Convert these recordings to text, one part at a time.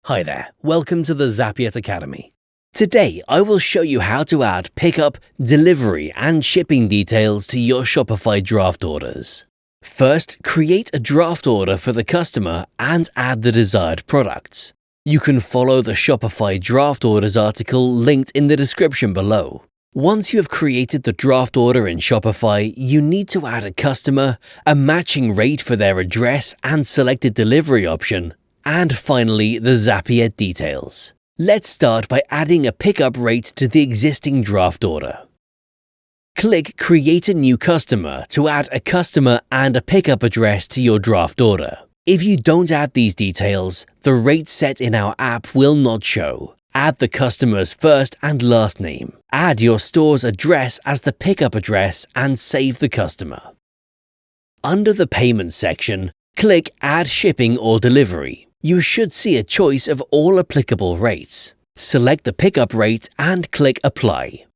Hi there, welcome to the Zapiet Academy. Today I will show you how to add pickup, delivery and shipping details to your Shopify draft orders. First, create a draft order for the customer and add the desired products. You can follow the Shopify draft orders article linked in the description below. Once you have created the draft order in Shopify, you need to add a customer, a matching rate for their address and selected delivery option, and finally the Zapiet details. Let's start by adding a pickup rate to the existing draft order. Click Create a new customer to add a customer and a pickup address to your draft order. If you don't add these details, the rate set in our app will not show. Add the customer's first and last name. Add your store's address as the pickup address and save the customer. Under the Payment section, click Add Shipping or Delivery. You should see a choice of all applicable rates. Select the pickup rate and click Apply.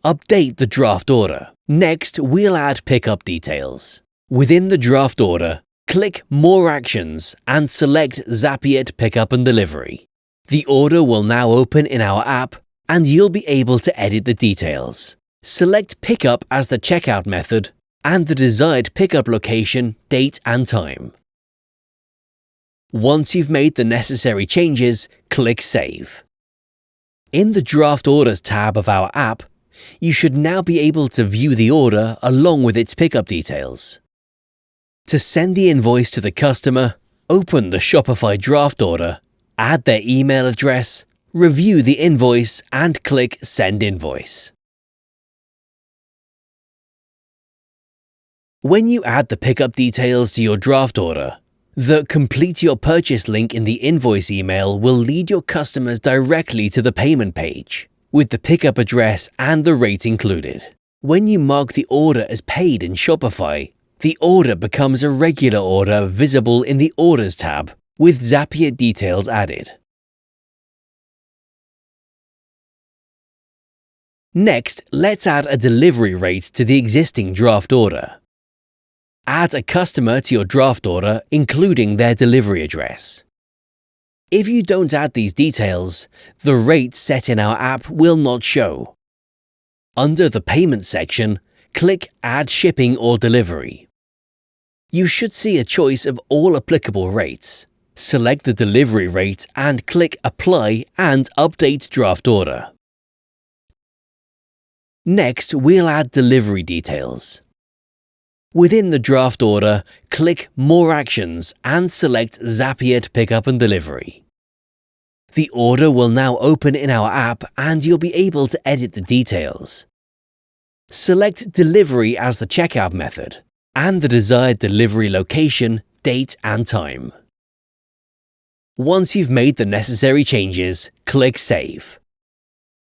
Update the draft order. Next, we'll add pickup details. Within the draft order, click More Actions and select Zapiet Pickup and Delivery. The order will now open in our app and you'll be able to edit the details. Select Pickup as the checkout method and the desired pickup location, date and time. Once you've made the necessary changes, click Save. In the Draft Orders tab of our app, you should now be able to view the order along with its pickup details. To send the invoice to the customer, open the Shopify draft order, add their email address, review the invoice and click Send Invoice. When you add the pickup details to your draft order, the Complete Your Purchase link in the invoice email will lead your customers directly to the payment page, with the pickup address and the rate included. When you mark the order as paid in Shopify, the order becomes a regular order visible in the Orders tab, with Zapiet details added. Next, let's add a delivery rate to the existing draft order. Add a customer to your draft order, including their delivery address. If you don't add these details, the rate set in our app will not show. Under the Payment section, click Add Shipping or Delivery. You should see a choice of all applicable rates. Select the delivery rate and click Apply and Update Draft Order. Next, we'll add delivery details. Within the draft order, click More Actions and select Zapiet Pickup and Delivery. The order will now open in our app and you'll be able to edit the details. Select Delivery as the checkout method and the desired delivery location, date and time. Once you've made the necessary changes, click Save.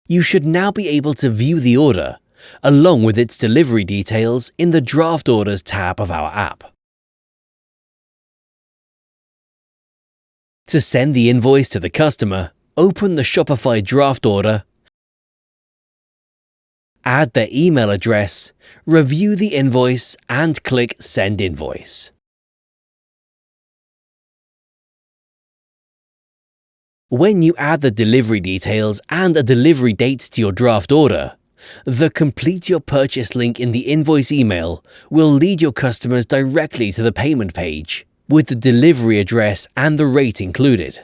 You should now be able to view the order along with its delivery details in the Draft Orders tab of our app. To send the invoice to the customer, open the Shopify draft order, add their email address, review the invoice and click Send Invoice. When you add the delivery details and a delivery date to your draft order, the Complete Your Purchase link in the invoice email will lead your customers directly to the payment page, with the delivery address and the rate included.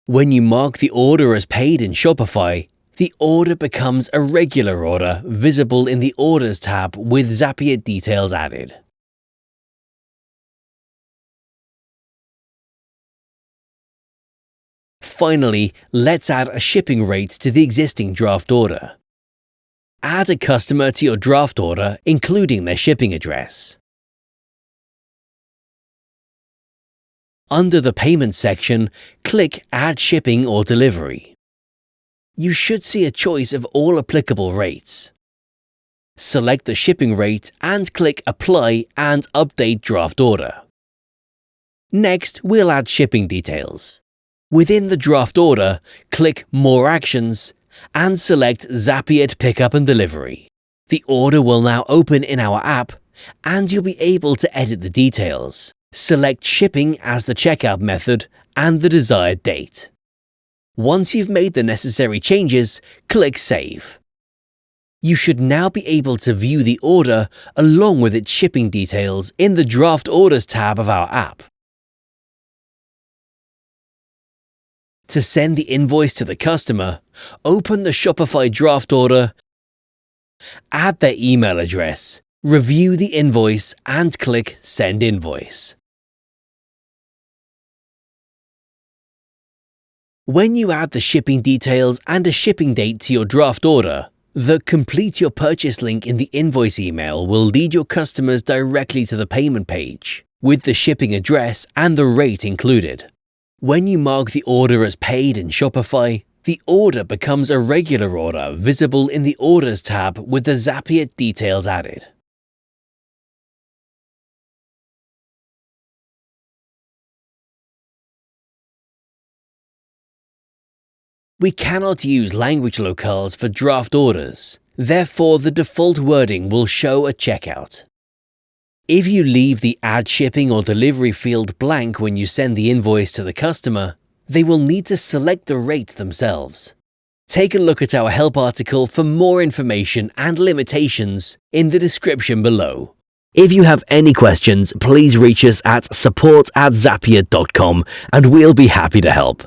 When you mark the order as paid in Shopify, the order becomes a regular order visible in the Orders tab with Zapiet details added. Finally, let's add a shipping rate to the existing draft order. Add a customer to your draft order, including their shipping address. Under the Payment section, click Add Shipping or Delivery. You should see a choice of all applicable rates. Select the shipping rate and click Apply and Update Draft Order. Next, we'll add shipping details. Within the draft order, click More Actions and select Zapiet Pickup and Delivery. The order will now open in our app and you'll be able to edit the details. Select Shipping as the checkout method and the desired date. Once you've made the necessary changes, click Save. You should now be able to view the order along with its shipping details in the Draft Orders tab of our app. To send the invoice to the customer, open the Shopify draft order, add their email address, review the invoice, and click Send Invoice. When you add the shipping details and a shipping date to your draft order, the Complete Your Purchase link in the invoice email will lead your customers directly to the payment page, with the shipping address and the rate included. When you mark the order as paid in Shopify, the order becomes a regular order visible in the Orders tab with the Zapier details added. We cannot use language locales for draft orders, therefore the default wording will show at checkout. If you leave the Add Shipping or Delivery field blank when you send the invoice to the customer, they will need to select the rate themselves. Take a look at our help article for more information and limitations in the description below. If you have any questions, please reach us at support@zapier.com and we'll be happy to help.